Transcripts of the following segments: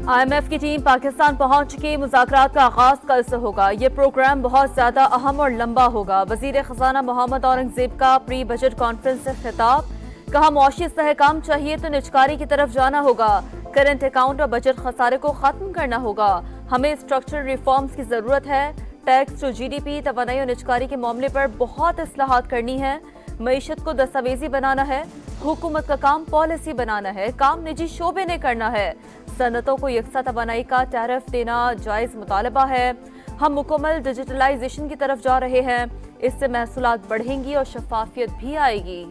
IMF की team Pakistan पहुंच चुकी। मुज़ाकरात का आगाज कल से होगा। ये प्रोग्राम बहुत ज्यादा अहम और लंबा होगा। वजीर खजाना मोहम्मद औरंगजेब का प्री बजट कॉन्फ्रेंस से खिताब। कहा मुआशी इस्तेहकाम चाहिए तो निजकारी की तरफ जाना होगा। करंट अकाउंट और बजट खसारे को खत्म करना होगा। हमें स्ट्रक्चरल रिफॉर्म्स की जरूरत है। टैक्स टू GDP, तवानाई और निजकारी के मामले पर बहुत इस्लाहात करनी है। मईशत को दस्तावेजी बनाना है। हुकूमत का काम पॉलिसी बनाना है। काम निजी शोबे ने करना है। सनतों को यकसा तवानाई का टैरिफ देना जायज मुतालबा है। हम मुकम्मल डिजिटलाइजेशन की तरफ जा रहे हैं। इससे महसूलात बढ़ेंगी और शफाफियत भी आएगी।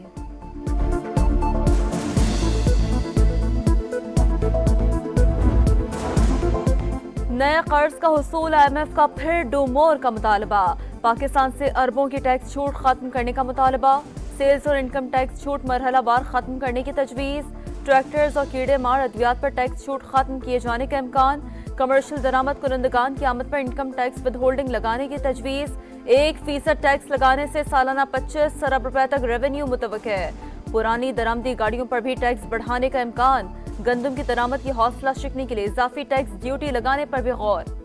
नए कर्ज का हुसूल, IMF का फिर डू मोर का मुतालबा। पाकिस्तान से अरबों की टैक्स छूट खत्म करने का मुतालबा। सेल्स और इनकम टैक्स छूट मरहला बार खत्म करने की तजवीज़। ट्रैक्टर्स और कीड़े मार अद्वियात पर टैक्स छूट खत्म किए जाने का इम्कान। कमर्शियल दरामद कुनंदगान की आमद पर इनकम टैक्स विद होल्डिंग लगाने की तजवीज़। 1% टैक्स लगाने से सालाना 25 अरब रुपए तक रेवेन्यू मुतवक्किल है। पुरानी दरामदी गाड़ियों पर भी टैक्स बढ़ाने का इम्कान। गंदम की दरामद की हौसला शिकने के लिए इजाफी टैक्स ड्यूटी लगाने पर भी गौर।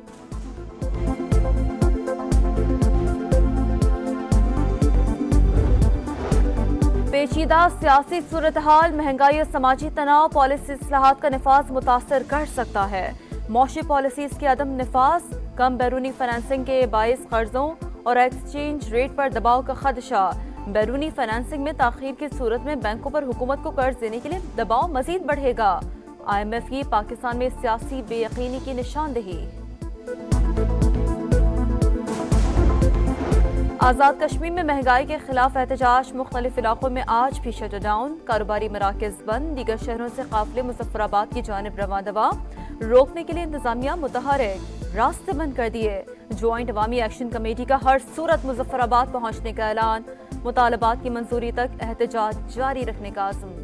पेचीदा सियासी सूरत हाल, महंगाई और समाजी तनाव पॉलिसी इस्लाहात का निफाज मुतासर कर सकता है। मौशी पॉलिसीज के अदम निफाज, कम बैरूनी फाइनेंसिंग के बाइस कर्जों और एक्सचेंज रेट पर दबाव का खदशा। बैरूनी फाइनेंसिंग में ताखीर की सूरत में बैंकों पर हुकूमत को कर्ज देने के लिए दबाव मजीद बढ़ेगा। IMF की पाकिस्तान में सियासी बेयकीनी की निशानदेही। आज़ाद कश्मीर में महंगाई के खिलाफ एहतजाज, मुख्तलिफ इलाकों में आज भी शटडाउन। कारोबारी मराकज बंद। दीगर शहरों से काफिले मुजफ्फराबाद की जानिब रवां दवा। रोकने के लिए इंतजामिया मुतहरिक, रास्ते बंद कर दिए। ज्वाइंट अवामी एक्शन कमेटी का हर सूरत मुजफ्फराबाद पहुंचने का ऐलान। मुतालबात की मंजूरी तक एहतजाज जारी रखने का आज़म।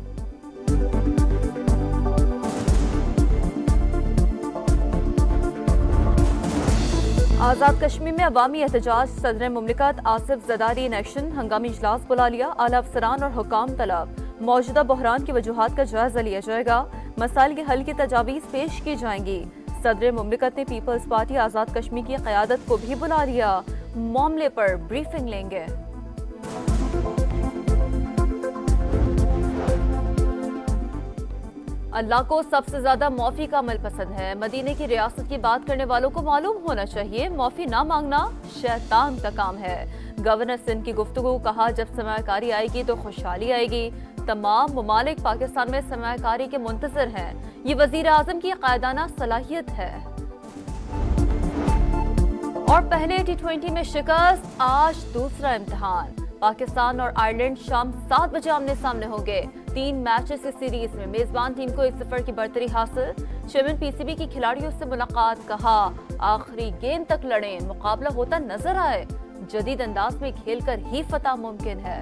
आज़ाद कश्मीर में अवामी एहतजाज, सदर मुमलिकत आसिफ ज़रदारी इन एक्शन। हंगामी इजलास बुला लिया। आला अफसरान और हुकाम तलब। मौजूदा बहरान की वजूहात का जायजा लिया जाएगा। मसाइल के हल की तजावीज़ पेश की जाएंगी। सदर मुमलिकत ने पीपल्स पार्टी आज़ाद कश्मीर की क़यादत को भी बुला लिया। मामले पर ब्रीफिंग लेंगे। अल्लाह को सबसे ज्यादा मौफी का अमल पसंद है। मदीने की रियासत की बात करने वालों को मालूम होना चाहिए, मौफी ना मांगना शैतान का काम है। गवर्नर सिंध की गुफ्तगू, कहा जब सरमायाकारी आएगी तो खुशहाली आएगी। तमाम ममालिक पाकिस्तान में सरमायाकारी के मुंतजर हैं। ये वजीर आजम की कायदाना सलाहियत है। और पहले T20 में शिकस्त, आज दूसरा इम्तिहान। पाकिस्तान और आयरलैंड शाम 7 बजे आमने सामने होंगे। 3 मैचेस इस सीरीज में मेजबान टीम को 1-0 की बढ़तरी हासिल। चेयरमैन PCB की खिलाड़ियों से मुलाकात, कहा आखिरी गेंद तक लड़ें, मुकाबला होता नजर आए। जदीद अंदाज में खेलकर ही फतह मुमकिन है।